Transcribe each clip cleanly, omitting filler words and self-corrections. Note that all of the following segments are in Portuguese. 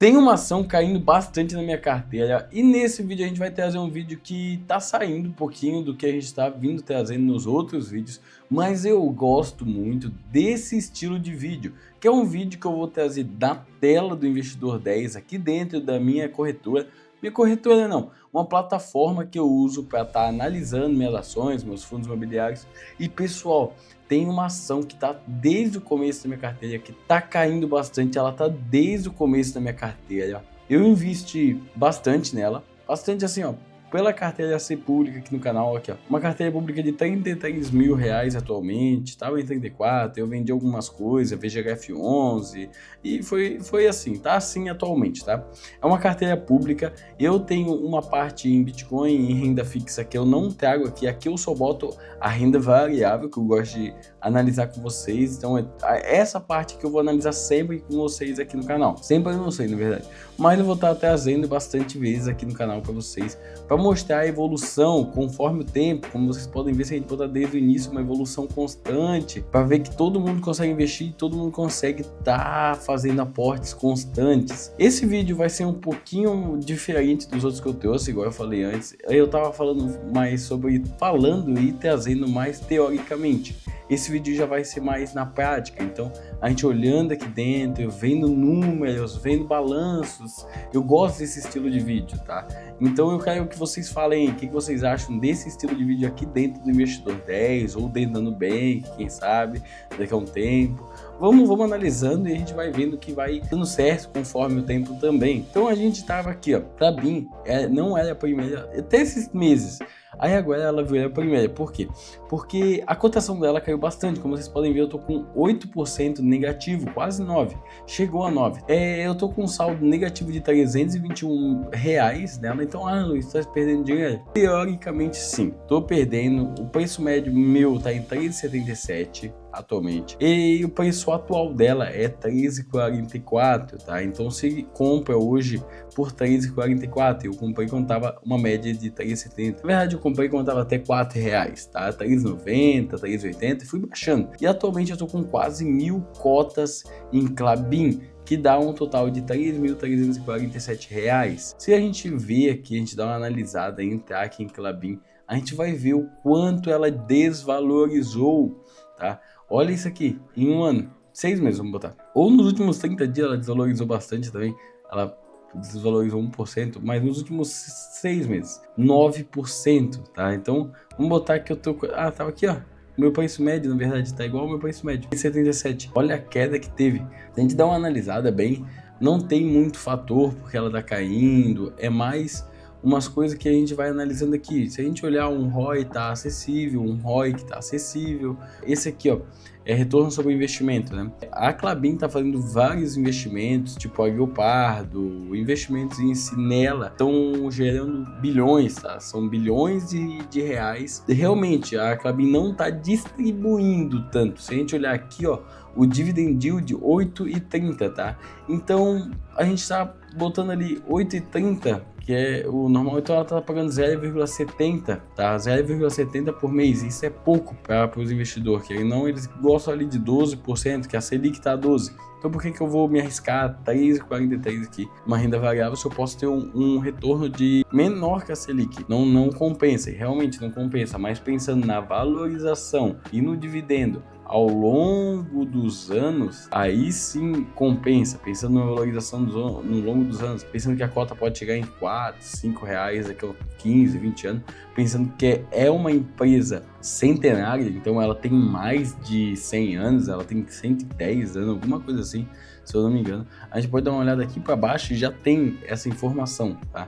Tem uma ação caindo bastante na minha carteira e nesse vídeo a gente vai trazer um vídeo que tá saindo um pouquinho do que a gente tá vindo trazendo nos outros vídeos, mas eu gosto muito desse estilo de vídeo, que é um vídeo que eu vou trazer da tela do Investidor 10 aqui dentro da minha corretora. Minha corretora não, uma plataforma que eu uso para estar analisando minhas ações, meus fundos imobiliários. E pessoal, tem uma ação que está desde o começo da minha carteira, que está caindo bastante, ela está desde o começo da minha carteira. Eu investi bastante nela, bastante assim, ó, pela carteira ser pública aqui no canal, aqui ó, uma carteira pública de 33 mil reais atualmente, estava em 34, eu vendi algumas coisas, VGHF11, e foi assim, tá assim atualmente, tá? É uma carteira pública, eu tenho uma parte em Bitcoin e em renda fixa que eu não trago aqui eu só boto a renda variável, que eu gosto de analisar com vocês, então essa parte que eu vou analisar sempre com vocês aqui no canal, sempre eu não sei, na verdade, mas eu vou estar trazendo bastante vezes aqui no canal para vocês, para mostrar a evolução conforme o tempo. Como vocês podem ver, se a gente botar desde o início uma evolução constante, para ver que todo mundo consegue investir e todo mundo consegue estar fazendo aportes constantes. Esse vídeo vai ser um pouquinho diferente dos outros que eu trouxe, igual eu falei antes. Eu tava falando mais sobre falando e trazendo mais teoricamente. Esse vídeo já vai ser mais na prática, então a gente olhando aqui dentro, vendo números, vendo balanços. Eu gosto desse estilo de vídeo, tá? Então eu quero que vocês falem aí, o que vocês acham desse estilo de vídeo aqui dentro do Investidor 10 ou dentro da Nubank, quem sabe, daqui a um tempo. Vamos analisando e a gente vai vendo que vai dando certo conforme o tempo também. Então a gente tava aqui, ó, Klabin não era a primeira, até esses meses. Aí agora ela virou a primeira. Por quê? Porque a cotação dela caiu bastante. Como vocês podem ver, eu tô com 8% negativo, quase 9%. Chegou a 9%. Eu tô com um saldo negativo de 321 reais nela. Então, Luiz, tá perdendo dinheiro? Teoricamente, sim. Tô perdendo. O preço médio meu tá em 13,77 atualmente. E o preço atual dela é 13,44, tá? Então se compra hoje por 13,44, eu comprei quando tava uma média de 3,70. Na verdade, eu comprei quando tava até 4 reais, tá? 3,90, 3,80 e fui baixando. E atualmente eu tô com quase 1.000 cotas em Klabin, que dá um total de R$ 3.347. Se a gente ver aqui, a gente dá uma analisada, entrar aqui em Klabin, a gente vai ver o quanto ela desvalorizou, tá? Olha isso aqui, em um ano, 6 meses vamos botar. Ou nos últimos 30 dias ela desvalorizou bastante também, ela desvalorizou 1%, mas nos últimos 6 meses, 9%, tá? Então, vamos botar que eu tô... tava aqui, ó. Meu preço médio, na verdade, tá igual ao meu preço médio, 77. Olha a queda que teve. Se a gente dá uma analisada bem, não tem muito fator porque ela tá caindo, é mais umas coisas que a gente vai analisando aqui. Se a gente olhar um ROI tá acessível, um ROI que tá acessível. Esse aqui, ó, é retorno sobre investimento, né? A Klabin tá fazendo vários investimentos, tipo a Guepardo, investimentos em si nela estão gerando bilhões, tá? São bilhões de reais. Realmente, a Klabin não tá distribuindo tanto. Se a gente olhar aqui, ó, o dividend yield 8,30, tá? Então, a gente tá botando ali 8,30, que é o normal, então ela tá pagando 0,70, tá? 0,70 por mês. Isso é pouco para os investidores, que não, eles gostam ali de 12%, que a Selic tá 12%. Então por que eu vou me arriscar 3,43 aqui, uma renda variável, se eu posso ter um retorno de menor que a Selic? Não compensa, realmente não compensa, mas pensando na valorização e no dividendo ao longo dos anos, aí sim compensa, pensando na valorização no longo dos anos, pensando que a cota pode chegar em 4, 5 reais daqui a 15, 20 anos, pensando que é uma empresa centenária, então ela tem mais de 100 anos, ela tem 110 anos, alguma coisa assim, se eu não me engano. A gente pode dar uma olhada aqui para baixo e já tem essa informação, tá?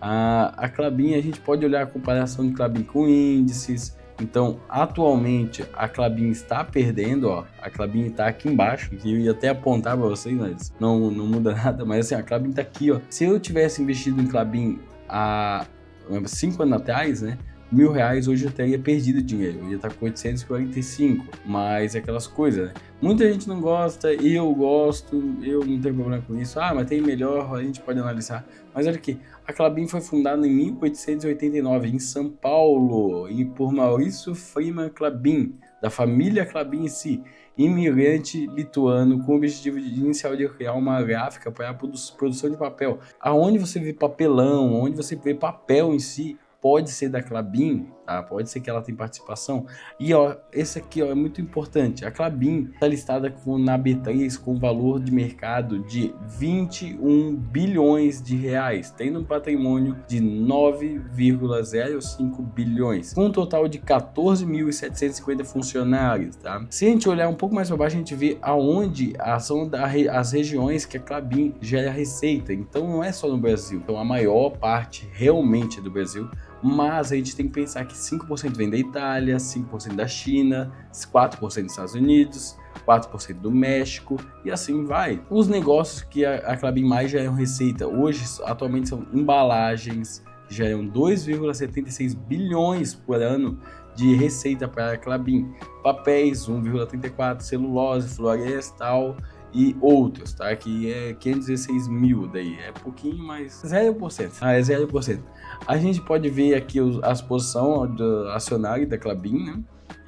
A Klabin, a gente pode olhar a comparação de Klabin com índices. Então, atualmente, a Klabin está perdendo, ó. A Klabin está aqui embaixo, que eu ia até apontar para vocês, mas não muda nada. Mas assim, a Klabin está aqui, ó. Se eu tivesse investido em Klabin há 5 anos atrás, né? R$ 1.000, hoje eu teria perdido dinheiro, eu ia estar com 845, mas aquelas coisas, né? Muita gente não gosta, eu gosto, eu não tenho problema com isso. Mas tem melhor, a gente pode analisar. Mas olha aqui, a Klabin foi fundada em 1889 em São Paulo, e por Maurício Freeman Klabin. da família Klabin em si, imigrante lituano com o objetivo inicial de criar uma gráfica para a produção de papel. Aonde você vê papelão, onde você vê papel em si, pode ser da Klabin, tá? Pode ser que ela tenha participação. E ó, esse aqui ó, é muito importante. A Klabin está listada na B3 com valor de mercado de 21 bilhões de reais, tendo um patrimônio de 9,05 bilhões, com um total de 14.750 funcionários, tá? Se a gente olhar um pouco mais para baixo, a gente vê aonde são as regiões que a Klabin gera receita. Então não é só no Brasil. Então a maior parte realmente é do Brasil. Mas a gente tem que pensar que 5% vem da Itália, 5% da China, 4% dos Estados Unidos, 4% do México e assim vai. Os negócios que a Klabin mais geram receita hoje, atualmente, são embalagens, que geram 2,76 bilhões por ano de receita para a Klabin, papéis 1,34, celulose, florestal e outros, tá? Que é 516 mil daí, é pouquinho, mas 0%. É 0%. A gente pode ver aqui a exposição do acionário da Klabin, né?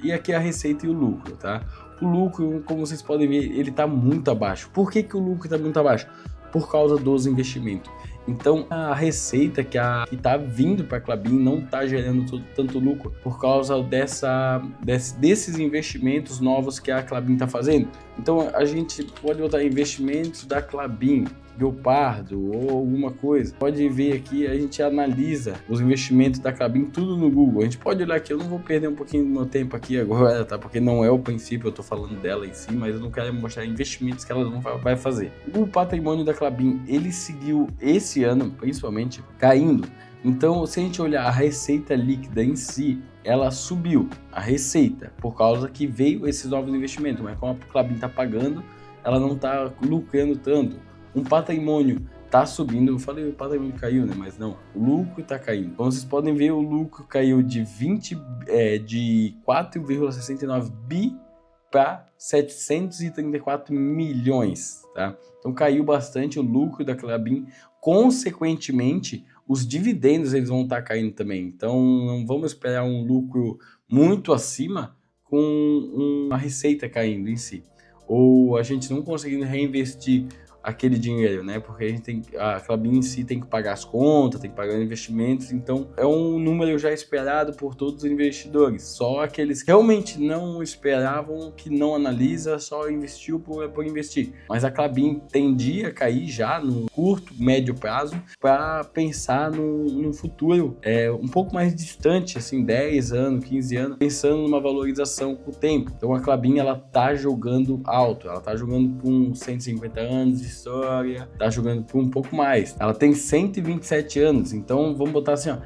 E aqui a receita e o lucro, tá? O lucro, como vocês podem ver, ele tá muito abaixo. Por que o lucro tá muito abaixo? Por causa dos investimentos. Então, a receita que está vindo para a Klabin não está gerando tanto lucro por causa desses investimentos novos que a Klabin está fazendo. Então, a gente pode botar investimentos da Klabin, Leopardo ou alguma coisa. Pode ver aqui, a gente analisa os investimentos da Klabin tudo no Google. A gente pode olhar aqui, eu não vou perder um pouquinho do meu tempo aqui agora, tá? Porque não é o princípio, eu tô falando dela em si, mas eu não quero mostrar investimentos que ela vai fazer. O patrimônio da Klabin, ele seguiu esse ano, principalmente, caindo. Então, se a gente olhar a receita líquida em si, ela subiu, a receita, por causa que veio esses novos investimentos, mas como a Klabin está pagando, ela não está lucrando tanto. Um patrimônio está subindo, eu falei o patrimônio caiu, né? Mas não, o lucro está caindo. Então vocês podem ver, o lucro caiu de 4,69 bi para 734 milhões, tá? Então caiu bastante o lucro da Klabin, consequentemente os dividendos eles vão estar caindo também. Então não vamos esperar um lucro muito acima com uma receita caindo em si, ou a gente não conseguindo reinvestir aquele dinheiro, né? Porque a Klabin em si tem que pagar as contas, tem que pagar investimentos, então é um número já esperado por todos os investidores. Só aqueles que realmente não esperavam, que não analisa, só investiu por investir. Mas a Klabin tendia a cair já no curto, médio prazo, para pensar no futuro um pouco mais distante, assim, 10 anos, 15 anos, pensando numa valorização com o tempo. Então a Klabin, ela tá jogando alto, ela tá jogando com 150 anos de história, tá jogando por um pouco mais. Ela tem 127 anos, então vamos botar assim, ó,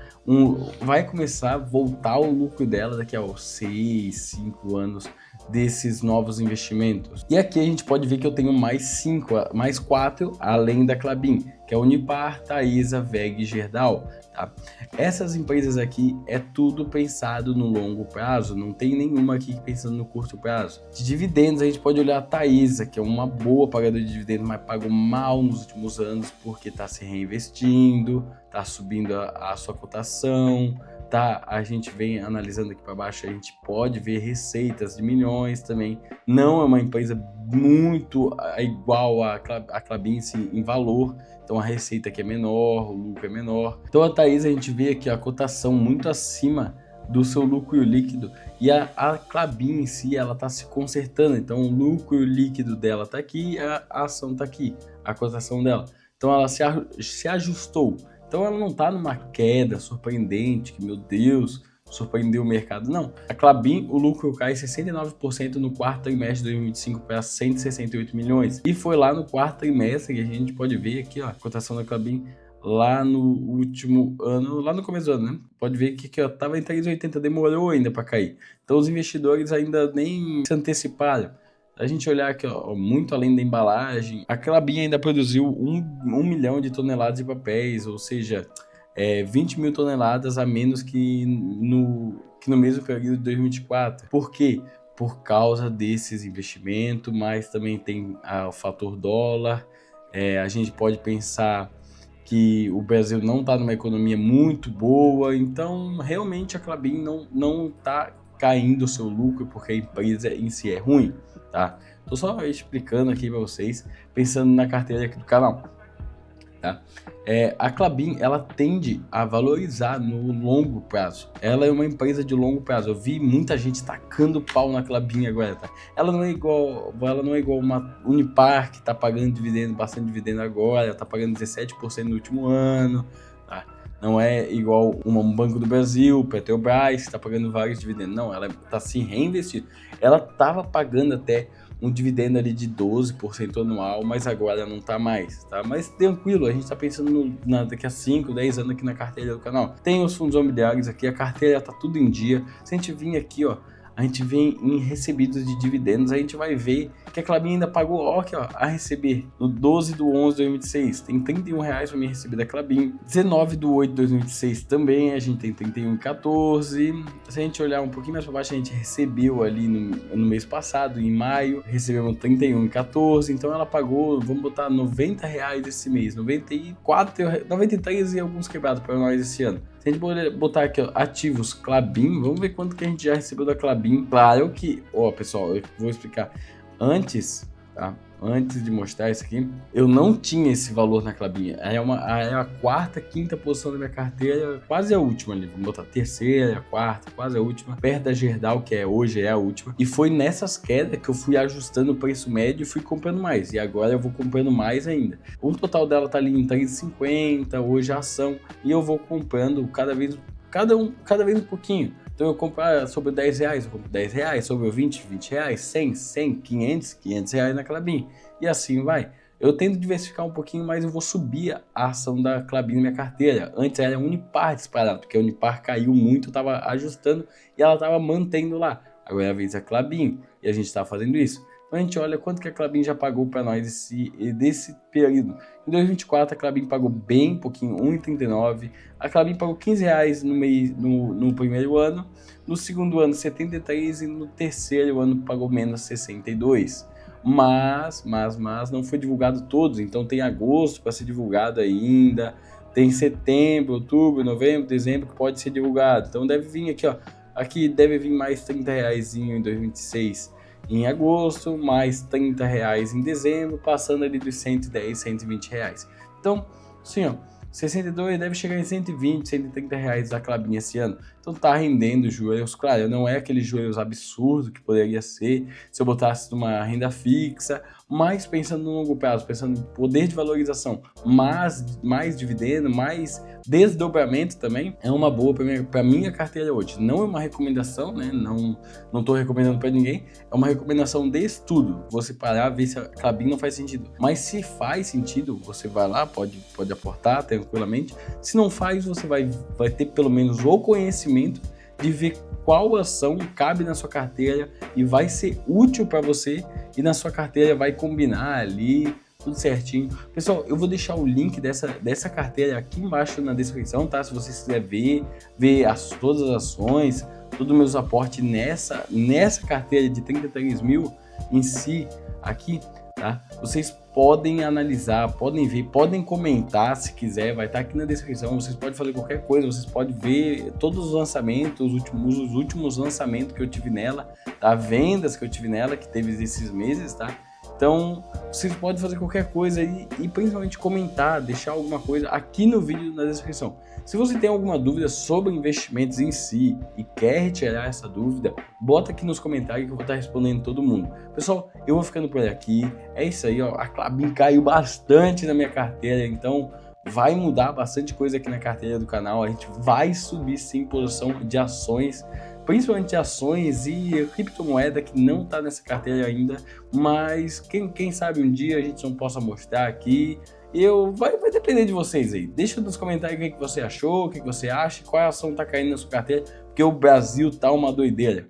vai começar a voltar o lucro dela daqui a 6, 5 anos desses novos investimentos. E aqui a gente pode ver que eu tenho mais 4 além da Klabin, que é Unipar, Taesa, WEG e Gerdau. Tá? Essas empresas aqui é tudo pensado no longo prazo, não tem nenhuma aqui pensando no curto prazo. De dividendos a gente pode olhar a Taesa, que é uma boa pagadora de dividendos, mas pagou mal nos últimos anos porque está se reinvestindo, está subindo a sua cotação. Tá, a gente vem analisando aqui para baixo, a gente pode ver receitas de milhões também. Não é uma empresa muito igual a Klabin em valor, então a receita aqui é menor, o lucro é menor. Então a Taesa, a gente vê aqui a cotação muito acima do seu lucro líquido, e a Klabin em si, ela está se consertando. Então o lucro líquido dela está aqui, a ação está aqui, a cotação dela. Então ela se ajustou. Então ela não está numa queda surpreendente, que meu Deus, surpreendeu o mercado. Não. A Klabin, o lucro cai 69% no quarto trimestre de 2025 para 168 milhões. E foi lá no quarto trimestre que a gente pode ver aqui, ó, a cotação da Klabin lá no último ano, lá no começo do ano, né? Pode ver que ó, tava em 3,80, demorou ainda para cair. Então os investidores ainda nem se anteciparam. A gente olhar aqui, ó, muito além da embalagem, a Klabin ainda produziu 1 milhão de toneladas de papéis, ou seja, 20 mil toneladas a menos que no mesmo período de 2024. Por quê? Por causa desses investimentos, mas também tem o fator dólar. A gente pode pensar que o Brasil não está numa economia muito boa, então realmente a Klabin não está caindo o seu lucro porque a empresa em si é ruim, tá? Tô só explicando aqui para vocês, pensando na carteira aqui do canal, tá? A Klabin, ela tende a valorizar no longo prazo. Ela é uma empresa de longo prazo. Eu vi muita gente tacando pau na Klabin agora, tá? Ela não é igual uma Unipar, que tá pagando dividendo, bastante dividendo agora, ela tá pagando 17% no último ano, tá? Não é igual um Banco do Brasil, Petrobras, que tá pagando vários dividendos. Não, ela tá se reinvestindo. Ela tava pagando até um dividendo ali de 12% anual, mas agora não tá mais, tá? Mas tranquilo, a gente tá pensando daqui a 5, 10 anos aqui na carteira do canal. Tem os fundos imobiliários aqui, a carteira tá tudo em dia. Se a gente vir aqui, ó, a gente vem em recebidos de dividendos, a gente vai ver que a Klabin ainda pagou, ó, aqui, ó, a receber no 12/11/2026, tem R$31 para mim receber da Klabin, 19/8/2026 também, a gente tem 31,14, se a gente olhar um pouquinho mais para baixo, a gente recebeu ali no mês passado, em maio, recebemos 31,14, então ela pagou, vamos botar R$90 esse mês, 94, 93 e alguns quebrados para nós esse ano. Se a gente botar aqui, ó, ativos Klabin, vamos ver quanto que a gente já recebeu da Klabin. Claro que, ó, pessoal, eu vou explicar. Antes, tá? Antes de mostrar isso aqui, eu não tinha esse valor na Klabin. É a quarta, quinta posição da minha carteira, quase a última ali. Vamos botar terceira, quarta, quase a última. Perto da Gerdau, que hoje é a última. E foi nessas quedas que eu fui ajustando o preço médio e fui comprando mais. E agora eu vou comprando mais ainda. O total dela tá ali em 3,50, hoje a ação. E eu vou comprando cada vez um pouquinho. Então eu compro sobre R$10, eu compro R$10, sobre R$20, 100, 500 reais na Klabin. E assim vai. Eu tento diversificar um pouquinho, mas eu vou subir a ação da Klabin na minha carteira. Antes era Unipar disparado, porque a Unipar caiu muito, eu estava ajustando e ela estava mantendo lá. Agora é a vez da Klabin e a gente está fazendo isso. Então a gente olha quanto que a Klabin já pagou para nós desse período. Em 2024 a Klabin pagou bem pouquinho, R$1,39. A Klabin pagou R$15 no primeiro ano, no segundo ano 73 e no terceiro ano pagou menos 62. Mas não foi divulgado todos, então tem agosto para ser divulgado ainda, tem setembro, outubro, novembro, dezembro que pode ser divulgado. Então deve vir aqui, ó, aqui deve vir mais R$30 em 2026. Em agosto, mais R$30 em dezembro, passando ali dos R$110, R$120. Então, assim, ó, 62 deve chegar em 120, R$130 da Klabin esse ano. Então tá rendendo juros, claro, não é aqueles juros absurdos que poderia ser se eu botasse numa renda fixa, mas pensando no longo prazo, pensando em poder de valorização, mas mais dividendo, mais desdobramento também, é uma boa para minha carteira hoje. Não é uma recomendação, né? Não tô recomendando para ninguém, é uma recomendação de estudo. Você parar, ver se a Klabin não faz sentido. Mas se faz sentido, você vai lá, pode aportar tranquilamente. Se não faz, você vai ter pelo menos o conhecimento de ver qual ação cabe na sua carteira e vai ser útil para você e na sua carteira vai combinar ali tudo certinho. Pessoal, eu vou deixar o link dessa carteira aqui embaixo na descrição, tá? Se você quiser ver todas as ações, todos os meus aportes nessa carteira de 33 mil em si aqui, tá? Vocês podem analisar, podem ver, podem comentar se quiser, vai estar aqui na descrição, vocês podem fazer qualquer coisa, vocês podem ver todos os lançamentos, os últimos lançamentos que eu tive nela, tá? Vendas que eu tive nela, que teve esses meses, tá? Então, vocês podem fazer qualquer coisa aí e principalmente comentar, deixar alguma coisa aqui no vídeo na descrição. Se você tem alguma dúvida sobre investimentos em si e quer retirar essa dúvida, bota aqui nos comentários que eu vou estar respondendo todo mundo. Pessoal, eu vou ficando por aqui. É isso aí, ó. A Klabin caiu bastante na minha carteira, então vai mudar bastante coisa aqui na carteira do canal. A gente vai subir sim posição de ações, principalmente ações e criptomoeda que não está nessa carteira ainda, mas quem sabe um dia a gente não possa mostrar aqui. Vai depender de vocês aí. Deixa nos comentários o que você achou, o que você acha, qual ação está caindo na sua carteira, porque o Brasil tá uma doideira.